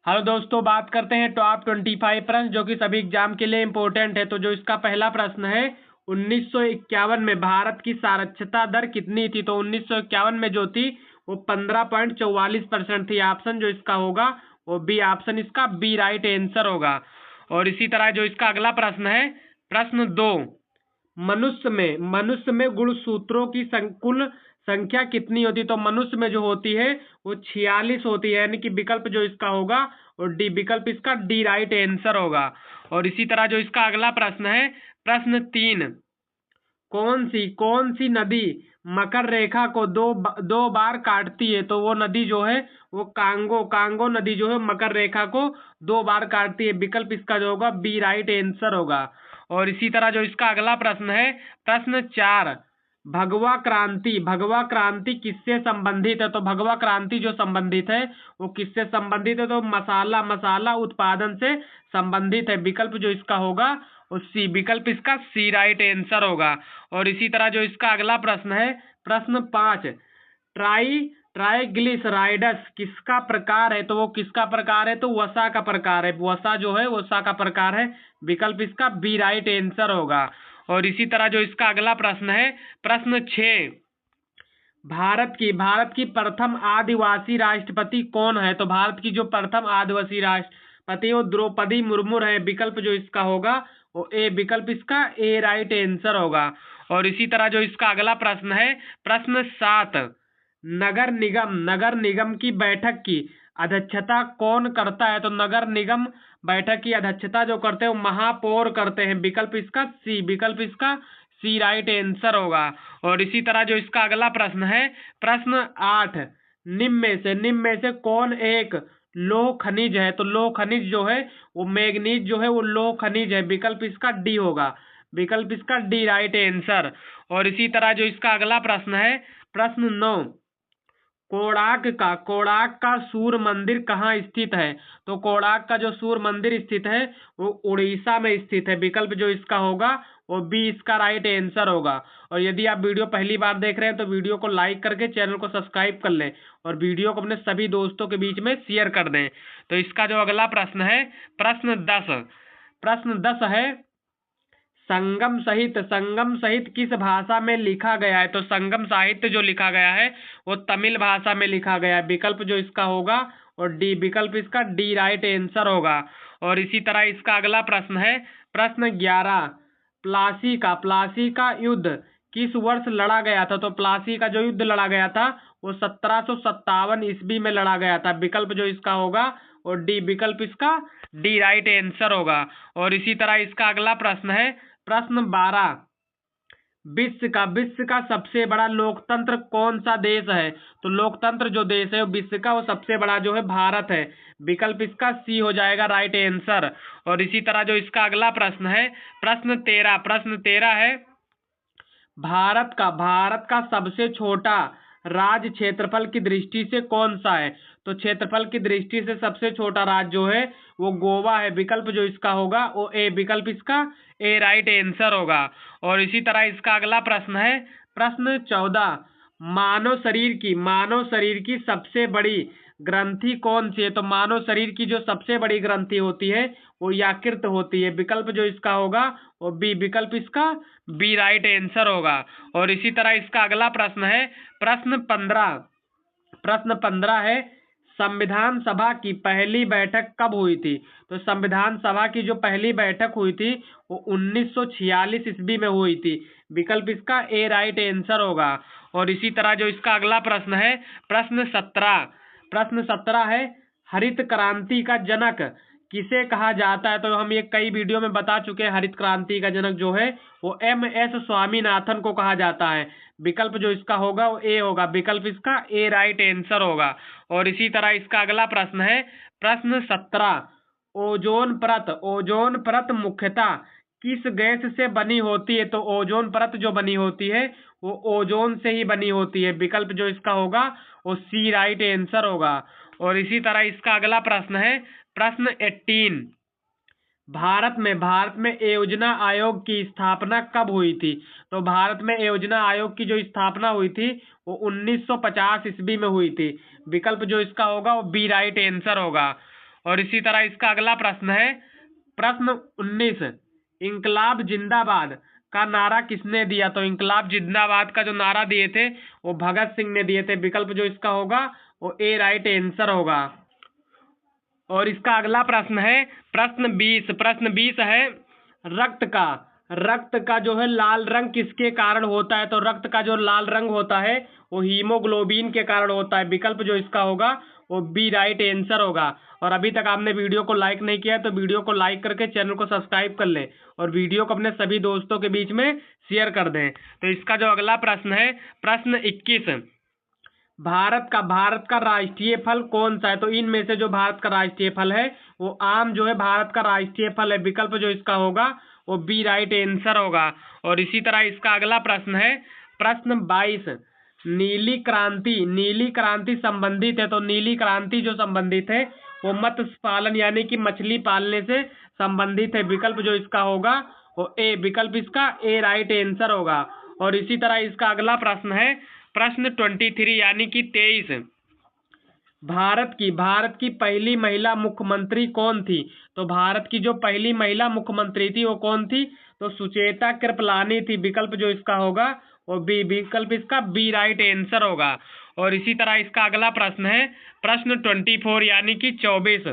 Hello दोस्तों, बात करते हैं टॉप 25 प्रश्न जो कि सभी एग्जाम के लिए इम्पोर्टेंट है। तो जो इसका पहला प्रश्न है, 1951 में भारत की साक्षरता दर कितनी थी? तो 1951 में जो थी वो 15.44% थी। ऑप्शन जो इसका होगा वो बी ऑप्शन, इसका बी राइट आंसर होगा। और इसी तरह जो इसका अगला प्रश्न है, प्रश्न 2, मनुष्य में गुणसूत्रों की कुल संख्या कितनी होती है? तो मनुष्य में जो होती है वो 46 होती है, यानी कि विकल्प जो इसका होगा और डी विकल्प, इसका डी राइट आंसर होगा। और इसी तरह जो इसका अगला प्रश्न है, प्रश्न 3, कौन सी नदी मकर रेखा को दो बार काटती है? तो वो नदी जो है वो कांगो नदी जो है मकर रेखा को 2 बार काटती है। विकल्प इसका जो होगा बी राइट आंसर होगा। और इसी तरह जो इसका अगला प्रश्न है, प्रश्न 4, भगवा क्रांति किससे संबंधित है? तो भगवा क्रांति जो संबंधित है वो किससे संबंधित है? तो मसाला उत्पादन से संबंधित है। विकल्प जो इसका होगा वो सी विकल्प, इसका सी राइट आंसर होगा। और इसी तरह जो इसका अगला प्रश्न है, प्रश्न 5, ट्राइग्लिसराइड्स किसका प्रकार है? तो वो किसका प्रकार है? तो वसा का प्रकार है। वसा जो है वसा का प्रकार है। विकल्प इसका बी राइट आंसर होगा। और इसी तरह जो इसका अगला प्रश्न है, प्रश्न 6, भारत की प्रथम आदिवासी राष्ट्रपति कौन है? तो भारत की जो प्रथम आदिवासी राष्ट्रपति वो द्रौपदी मुर्मू है। विकल्प जो इसका होगा वो ए विकल्प, इसका ए राइट आंसर होगा। और इसी तरह जो इसका अगला प्रश्न है, प्रश्न 7, नगर निगम की बैठक की अध्यक्षता कौन करता है? तो नगर निगम बैठक की अध्यक्षता जो करते हैं वो महापौर करते हैं। विकल्प इसका सी विकल्प, इसका सी राइट आंसर होगा। और इसी तरह जो इसका अगला प्रश्न है, प्रश्न 8, निम्न में से कौन एक लोह खनिज है? तो लोह खनिज जो है वो मैग्नीज जो है वो लोह खनिज है। विकल्प इसका डी होगा। विकल्प इसका डी राइट आंसर। और इसी तरह जो इसका अगला प्रश्न है, प्रश्न 9, कोणार्क का सूर्य मंदिर कहाँ स्थित है? तो कोणार्क का जो सूर्य मंदिर स्थित है वो उड़ीसा में स्थित है। विकल्प जो इसका होगा वो बी, इसका राइट आंसर होगा। और यदि आप वीडियो पहली बार देख रहे हैं तो वीडियो को लाइक करके चैनल को सब्सक्राइब कर लें और वीडियो को अपने सभी दोस्तों के बीच में शेयर कर दें। तो इसका जो अगला प्रश्न है, प्रश्न 10 है, संगम सहित किस भाषा में लिखा गया है? तो संगम साहित्य जो लिखा गया है वो तमिल भाषा में लिखा गया है। विकल्प जो इसका होगा और डी विकल्प, इसका डी राइट आंसर होगा। और इसी तरह इसका अगला प्रश्न है, प्रश्न 11, प्लासी का युद्ध किस वर्ष लड़ा गया था? तो प्लासी का जो युद्ध लड़ा गया था वो 1757 ईस्वी में लड़ा गया था। विकल्प जो इसका होगा और डी विकल्प, इसका डी राइट आंसर होगा। और इसी तरह इसका अगला प्रश्न है, प्रश्न 12, विश्व का सबसे बड़ा लोकतंत्र कौन सा देश है? तो लोकतंत्र जो देश है विश्व का वो सबसे बड़ा जो है भारत है। विकल्प इसका सी हो जाएगा राइट आंसर। और इसी तरह जो इसका अगला प्रश्न है, प्रश्न 13 है, भारत का सबसे छोटा राज्य क्षेत्रफल की दृष्टि से कौन सा है? तो क्षेत्रफल की दृष्टि से सबसे छोटा राज्य जो है वो गोवा है। विकल्प जो इसका होगा वो ए विकल्प, इसका ए राइट आंसर होगा। और इसी तरह इसका अगला प्रश्न है, प्रश्न 14, मानव शरीर की सबसे बड़ी ग्रंथि कौन सी है? तो मानव शरीर की जो सबसे बड़ी ग्रंथि होती है वो यकृत होती है। विकल्प जो इसका होगा वो बी विकल्प, इसका बी राइट आंसर होगा। और इसी तरह इसका अगला प्रश्न है, प्रश्न 15 है, संविधान सभा की पहली बैठक कब हुई थी? तो संविधान सभा की जो पहली बैठक हुई थी वो 1946 ईस्वी में हुई थी। विकल्प इसका ए राइट आंसर होगा। और इसी तरह जो इसका अगला प्रश्न है, प्रश्न 17 है, हरित क्रांति का जनक किसे कहा जाता है? तो हम ये कई वीडियो में बता चुके हैं। हरित क्रांति का जनक जो है वो MS स्वामीनाथन को कहा जाता है। विकल्प जो इसका होगा वो ए होगा। विकल्प इसका ए राइट आंसर होगा। और इसी तरह इसका अगला प्रश्न है, प्रश्न 17, ओजोन परत मुख्यतः किस गैस से बनी होती है? तो ओजोन परत जो बनी होती है वो ओजोन से ही बनी होती है। विकल्प जो इसका होगा वो सी राइट आंसर होगा। और इसी तरह इसका अगला प्रश्न है, प्रश्न 18, भारत में योजना आयोग की स्थापना कब हुई थी? तो भारत में योजना आयोग की जो स्थापना हुई थी वो 1950 ईस्वी में हुई थी। विकल्प जो इसका होगा वो बी राइट आंसर होगा। और इसी तरह इसका अगला प्रश्न है प्रश्न 19, इंकलाब जिंदाबाद का नारा किसने दिया? तो इंकलाब जिंदाबाद का जो नारा दिए थे वो भगत सिंह ने दिए थे। विकल्प जो इसका होगा वो ए राइट आंसर होगा। और इसका अगला प्रश्न है प्रश्न 20। प्रश्न 20 है रक्त का जो है लाल रंग किसके कारण होता है? तो रक्त का जो लाल रंग होता है वो हीमोग्लोबिन के कारण होता है। विकल्प जो इसका होगा वो बी राइट आंसर होगा। और अभी तक आपने वीडियो को लाइक नहीं किया है तो वीडियो को लाइक करके चैनल को सब्सक्राइब कर लें और वीडियो को अपने सभी दोस्तों के बीच में शेयर कर दें। तो इसका जो अगला प्रश्न है प्रश्न 21, भारत का राष्ट्रीय फल कौन सा है? तो इनमें से जो भारत का राष्ट्रीय फल है वो आम जो है भारत का राष्ट्रीय फल है। विकल्प जो इसका होगा वो बी राइट आंसर होगा। और इसी तरह इसका अगला प्रश्न है प्रश्न 22, नीली क्रांति संबंधित है। तो नीली क्रांति जो संबंधित है वो मत्स्य पालन यानी कि मछली पालने से संबंधित है। विकल्प जो इसका होगा वो ए, विकल्प इसका ए राइट आंसर होगा। और इसी तरह इसका अगला प्रश्न है प्रश्न 23 यानी कि 23, भारत की पहली महिला मुख्यमंत्री कौन थी? तो भारत की जो पहली महिला मुख्यमंत्री थी वो कौन थी? तो सुचेता कृपलानी थी। विकल्प जो इसका होगा वो बी, विकल्प इसका बी राइट आंसर होगा। और इसी तरह इसका अगला प्रश्न है प्रश्न 24 यानी कि 24,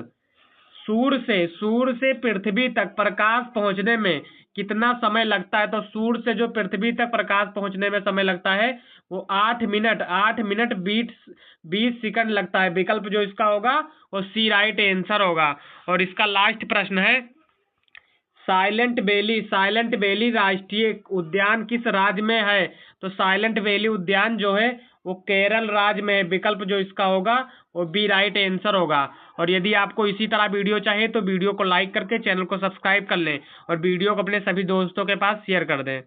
सूर्य से पृथ्वी तक प्रकाश पहुंचने में कितना समय लगता है? तो सूर्य से जो पृथ्वी तक प्रकाश पहुंचने में समय लगता है वो 8 मिनट 20 सेकंड लगता है। विकल्प जो इसका होगा वो सी राइट आंसर होगा। और इसका लास्ट प्रश्न है साइलेंट वैली राष्ट्रीय उद्यान किस राज्य में है? तो साइलेंट वैली उद्यान जो है वो केरल राज्य में है। विकल्प जो इसका होगा वो बी राइट आंसर होगा। और यदि आपको इसी तरह वीडियो चाहिए तो वीडियो को लाइक करके चैनल को सब्सक्राइब कर लें और वीडियो को अपने सभी दोस्तों के पास शेयर कर दें।